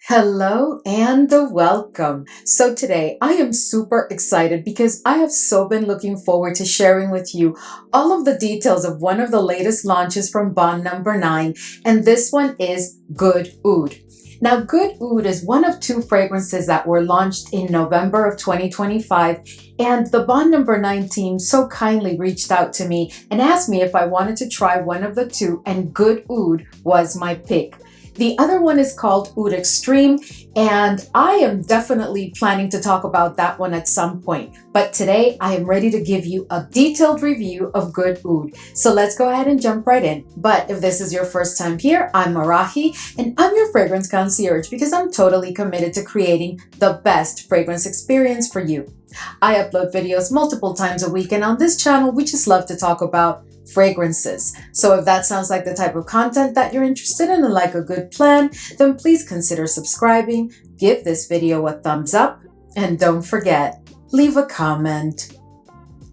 Hello and welcome. So today I am super excited because I have so been looking forward to sharing with you all of the details of one of the latest launches from Bond number 9, and this one is Good Oud. Now, Good Oud is one of two fragrances that were launched in November of 2025, and the Bond number 9 team so kindly reached out to me and asked me if I wanted to try one of the two, and Good Oud was my pick. The other one is called Oud Extreme, and I am definitely planning to talk about that one at some point. But today I am ready to give you a detailed review of Good Oud. So let's go ahead and jump right in. But if this is your first time here, I'm Arahi, and I'm your fragrance concierge because I'm totally committed to creating the best fragrance experience for you. I upload videos multiple times a week, and on this channel, we just love to talk about fragrances. So if that sounds like the type of content that you're interested in and like a good plan, then please consider subscribing, give this video a thumbs up, and don't forget, leave a comment.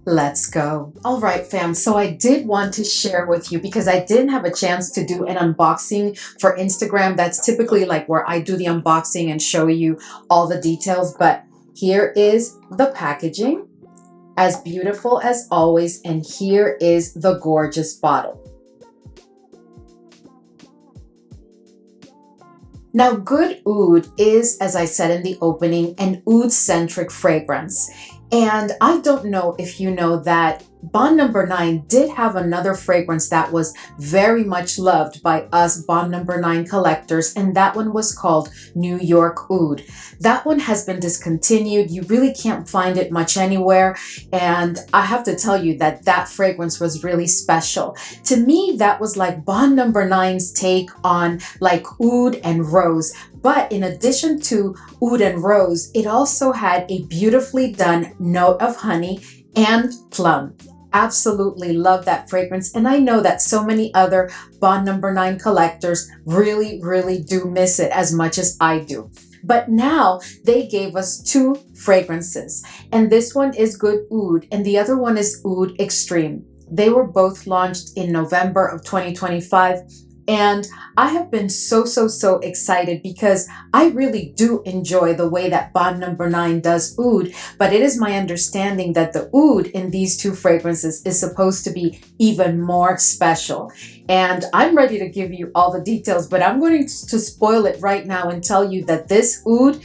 Let's go. All right, fam. So I did want to share with you because I didn't have a chance to do an unboxing for Instagram. That's typically like where I do the unboxing and show you all the details. But here is the packaging, as beautiful as always, and here is the gorgeous bottle. Now, Good Oud is, as I said in the opening, an oud-centric fragrance. And I don't know if you know that Bond number 9 did have another fragrance that was very much loved by us Bond number 9 collectors, and that one was called New York Oud. That one has been discontinued. You really can't find it much anywhere, and I have to tell you that that fragrance was really special. To me, that was like Bond number 9's take on like oud and rose. But in addition to oud and rose, it also had a beautifully done note of honey and plum. Absolutely love that fragrance, and I know that so many other Bond number 9 collectors really do miss it as much as I do. But now they gave us two fragrances, and this one is Good Oud and the other one is Oud Extreme. They were both launched in November of 2025. And I have been so excited because I really do enjoy the way that Bond number 9 does oud, but it is my understanding that the oud in these two fragrances is supposed to be even more special. And I'm ready to give you all the details, but I'm going to spoil it right now and tell you that this oud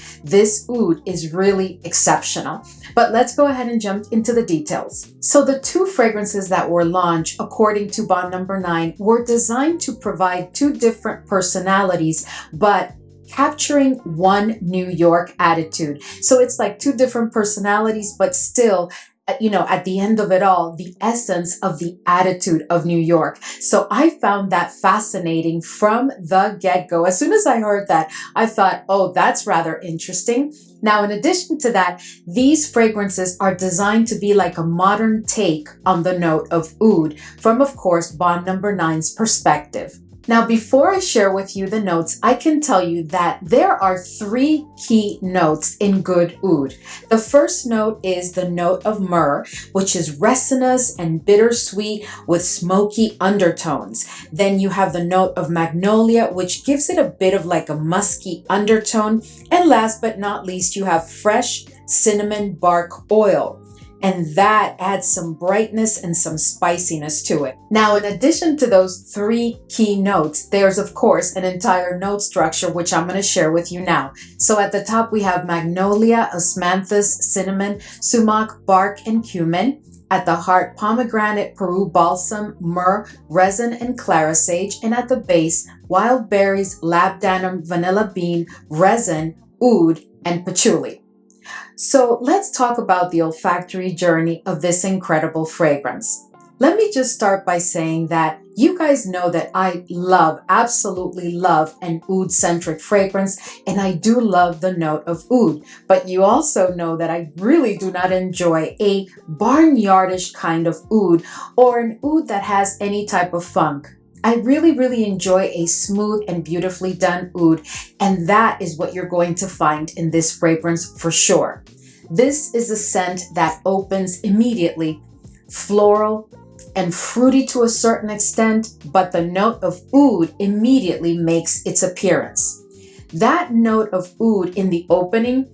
is really exceptional. But let's go ahead and jump into the details. So the two fragrances that were launched, according to Bond number 9, were designed to provide two different personalities, but capturing one New York attitude. So it's like two different personalities, but still, you know, at the end of it all, the essence of the attitude of New York. So I found that fascinating from the get-go. As soon as I heard that, I thought, oh, that's rather interesting. Now, in addition to that, these fragrances are designed to be like a modern take on the note of oud from, of course, Bond number 9's perspective. Now, before I share with you the notes, I can tell you that there are three key notes in Good Oud. The first note is the note of myrrh, which is resinous and bittersweet with smoky undertones. Then you have the note of magnolia, which gives it a bit of like a musky undertone. And last but not least, you have fresh cinnamon bark oil. And that adds some brightness and some spiciness to it. Now, in addition to those three key notes, there's of course an entire note structure, which I'm going to share with you now. So at the top, we have magnolia, osmanthus, cinnamon, sumac, bark, and cumin. At the heart, pomegranate, Peru balsam, myrrh, resin, and clarisage. And at the base, wild berries, labdanum, vanilla bean, resin, oud, and patchouli. So let's talk about the olfactory journey of this incredible fragrance. Let me just start by saying that you guys know that I absolutely love an oud-centric fragrance, and I do love the note of oud. But you also know that I really do not enjoy a barnyardish kind of oud or an oud that has any type of funk. I really enjoy a smooth and beautifully done oud, and that is what you're going to find in this fragrance for sure. This is a scent that opens immediately, floral and fruity to a certain extent, but the note of oud immediately makes its appearance. that note of oud in the opening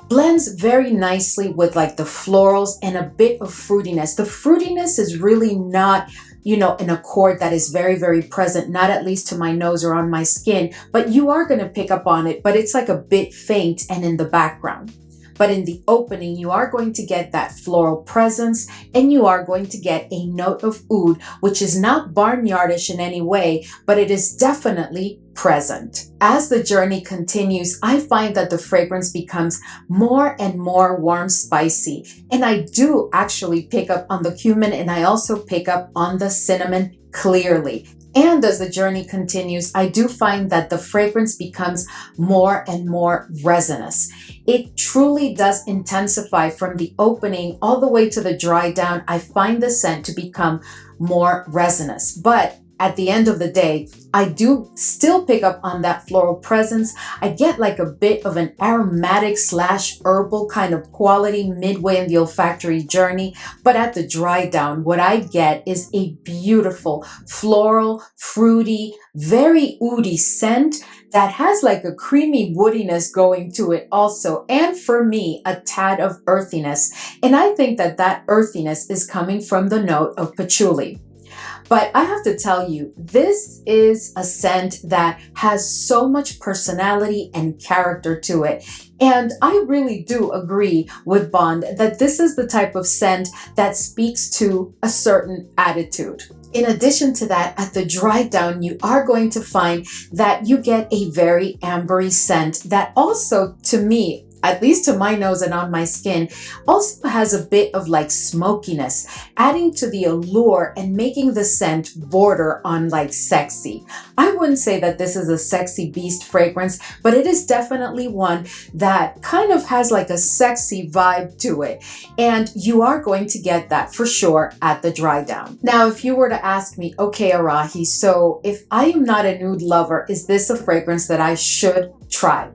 blends very nicely with like the florals and a bit of fruitiness. The fruitiness is really not, you know, an accord that is very, very present, not at least to my nose or on my skin, but you are going to pick up on it, but it's like a bit faint and in the background. But in the opening, you are going to get that floral presence and you are going to get a note of oud, which is not barnyardish in any way, but it is definitely present. As the journey continues, I find that the fragrance becomes more and more warm, spicy. And I do actually pick up on the cumin and I also pick up on the cinnamon clearly. And as the journey continues, I do find that the fragrance becomes more and more resinous. It truly does intensify from the opening all the way to the dry down. I find the scent to become more resinous. But at the end of the day, I do still pick up on that floral presence. I get like a bit of an aromatic / herbal kind of quality midway in the olfactory journey. But at the dry down, what I get is a beautiful floral, fruity, very oudy scent that has like a creamy woodiness going to it also. And for me, a tad of earthiness. And I think that that earthiness is coming from the note of patchouli. But I have to tell you, this is a scent that has so much personality and character to it. And I really do agree with Bond that this is the type of scent that speaks to a certain attitude. In addition to that, at the dry down, you are going to find that you get a very ambery scent that also, to me, at least to my nose and on my skin, also has a bit of like smokiness, adding to the allure and making the scent border on like sexy. I wouldn't say that this is a sexy beast fragrance, but it is definitely one that kind of has like a sexy vibe to it. And you are going to get that for sure at the dry down. Now, if you were to ask me, okay, Arahi, so if I am not a nude lover, is this a fragrance that I should try?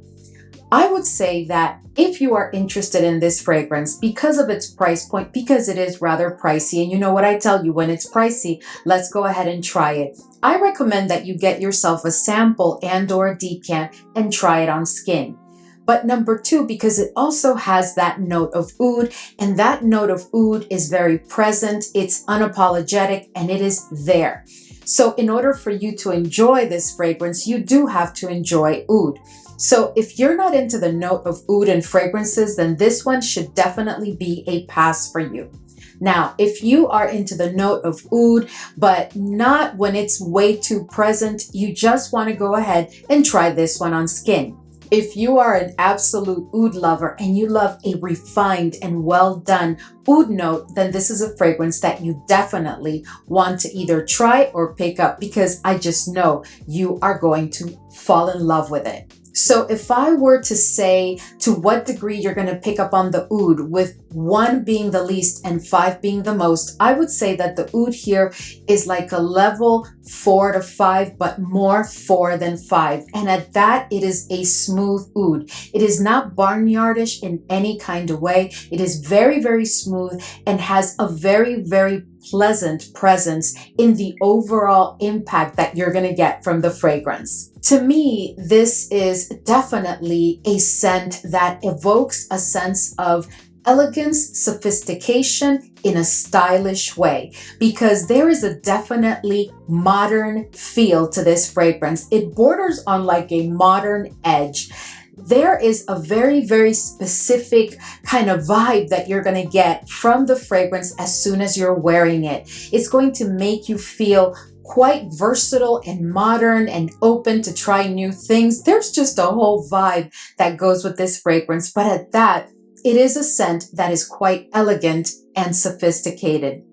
I would say that if you are interested in this fragrance because of its price point, because it is rather pricey, and you know what I tell you, when it's pricey, let's go ahead and try it. I recommend that you get yourself a sample and or a decant and try it on skin. But number two, because it also has that note of oud, and that note of oud is very present, it's unapologetic, and it is there. So in order for you to enjoy this fragrance, you do have to enjoy oud. So if you're not into the note of oud and fragrances, then this one should definitely be a pass for you. Now, if you are into the note of oud, but not when it's way too present, you just want to go ahead and try this one on skin. If you are an absolute oud lover and you love a refined and well done oud note, then this is a fragrance that you definitely want to either try or pick up, because I just know you are going to fall in love with it. So if I were to say to what degree you're going to pick up on the oud, with 1 being the least and 5 being the most, I would say that the oud here is like a level 4 to 5, but more 4 than 5. And at that, it is a smooth oud. It is not barnyardish in any kind of way. It is very, very smooth and has a very, very pleasant presence in the overall impact that you're going to get from the fragrance. To me, this is definitely a scent that evokes a sense of elegance, sophistication in a stylish way, because there is a definitely modern feel to this fragrance. It borders on like a modern edge. There is a very, very specific kind of vibe that you're going to get from the fragrance as soon as you're wearing it. It's going to make you feel quite versatile and modern and open to try new things. There's just a whole vibe that goes with this fragrance, but at that, it is a scent that is quite elegant and sophisticated.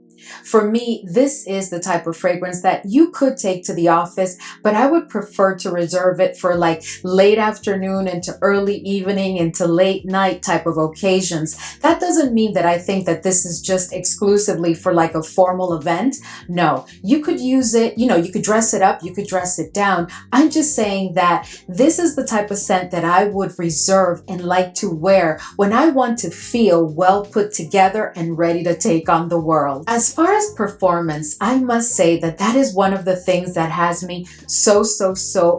For me, this is the type of fragrance that you could take to the office, but I would prefer to reserve it for like late afternoon into early evening into late night type of occasions. That doesn't mean that I think that this is just exclusively for like a formal event. No, you could use it, you know, you could dress it up, you could dress it down. I'm just saying that this is the type of scent that I would reserve and like to wear when I want to feel well put together and ready to take on the world. As far as performance, I must say that that is one of the things that has me so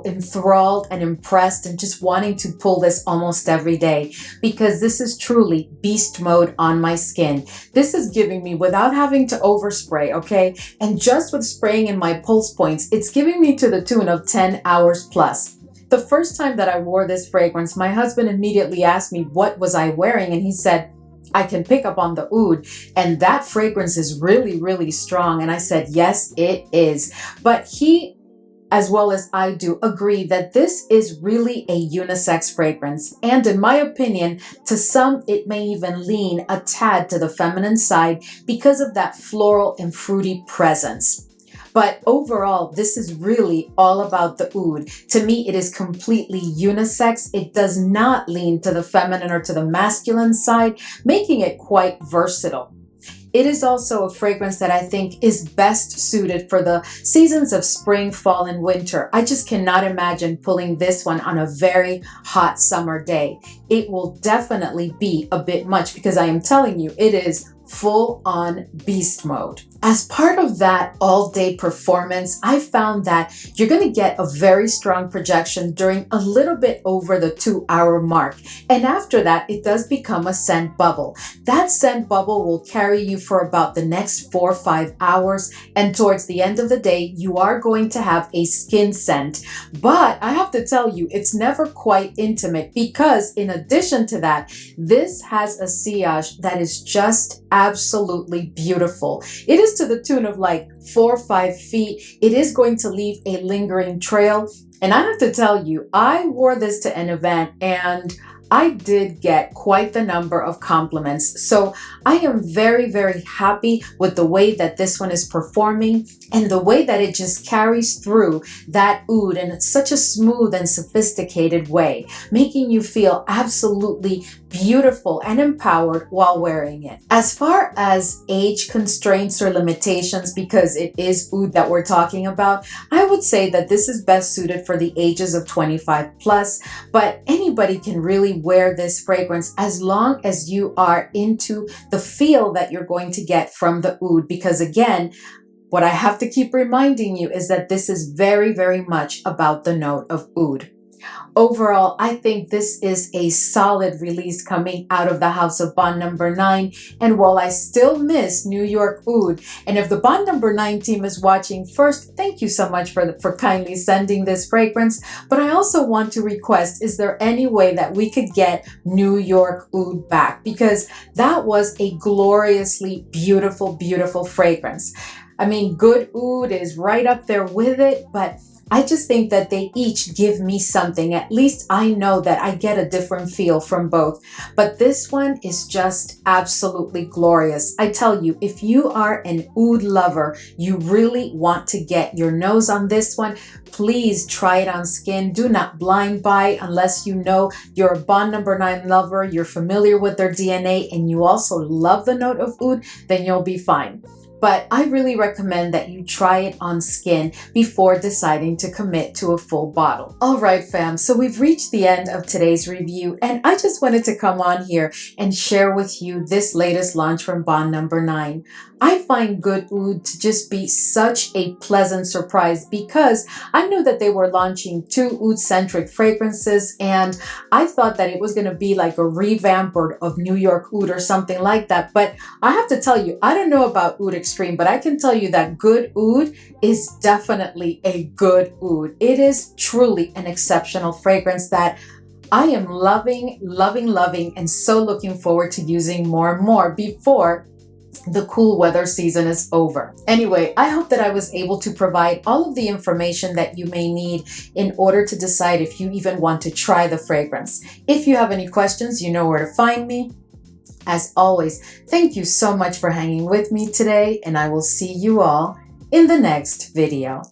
enthralled and impressed and just wanting to pull this almost every day, because this is truly beast mode on my skin. This is giving me, without having to overspray, okay? And just with spraying in my pulse points, it's giving me to the tune of 10 hours plus. The first time that I wore this fragrance, my husband immediately asked me what was I wearing, and he said, I can pick up on the oud, and that fragrance is really strong. And I said, yes, it is. But he, as well as I do, agree that this is really a unisex fragrance. And in my opinion, to some, it may even lean a tad to the feminine side because of that floral and fruity presence. But overall, this is really all about the oud. To me, it is completely unisex. It does not lean to the feminine or to the masculine side, making it quite versatile. It is also a fragrance that I think is best suited for the seasons of spring, fall, and winter. I just cannot imagine pulling this one on a very hot summer day. It will definitely be a bit much because I am telling you, it is full on beast mode. As part of that all-day performance, I found that you're going to get a very strong projection during a little bit over the 2-hour mark. And after that, it does become a scent bubble. That scent bubble will carry you for about the next 4 or 5 hours. And towards the end of the day, you are going to have a skin scent. But I have to tell you, it's never quite intimate because in addition to that, this has a sillage that is just absolutely beautiful. It is to the tune of like 4 or 5 feet. It is going to leave a lingering trail. And I have to tell you, I wore this to an event and I did get quite the number of compliments. So I am very happy with the way that this one is performing and the way that it just carries through that oud in such a smooth and sophisticated way, making you feel absolutely beautiful and empowered while wearing it. As far as age constraints or limitations, because it is oud that we're talking about, I would say that this is best suited for the ages of 25 plus, but anybody can really wear this fragrance as long as you are into the feel that you're going to get from the oud, because again, what I have to keep reminding you is that this is very much about the note of oud. Overall, I think this is a solid release coming out of the house of Bond number 9. And while I still miss New York Oud, and if the Bond number 9 team is watching, first, thank you so much for kindly sending this fragrance. But I also want to request, is there any way that we could get New York Oud back? Because that was a gloriously beautiful fragrance. I mean, Good Oud is right up there with it, but I just think that they each give me something. At least I know that I get a different feel from both. But this one is just absolutely glorious. I tell you, if you are an oud lover, you really want to get your nose on this one. Please try it on skin. Do not blind buy unless you know you're a Bond number 9 lover, you're familiar with their DNA, and you also love the note of oud, then you'll be fine. But I really recommend that you try it on skin before deciding to commit to a full bottle. All right, fam, so we've reached the end of today's review, and I just wanted to come on here and share with you this latest launch from Bond number 9. I find Good Oud to just be such a pleasant surprise because I knew that they were launching 2 oud-centric fragrances, and I thought that it was going to be like a revamp of New York Oud or something like that. But I have to tell you, I don't know about Oud Extreme, but I can tell you that Good Oud is definitely a good oud. It is truly an exceptional fragrance that I am loving, and so looking forward to using more and more before the cool weather season is over. Anyway, I hope that I was able to provide all of the information that you may need in order to decide if you even want to try the fragrance. If you have any questions, you know where to find me. As always, thank you so much for hanging with me today, and I will see you all in the next video.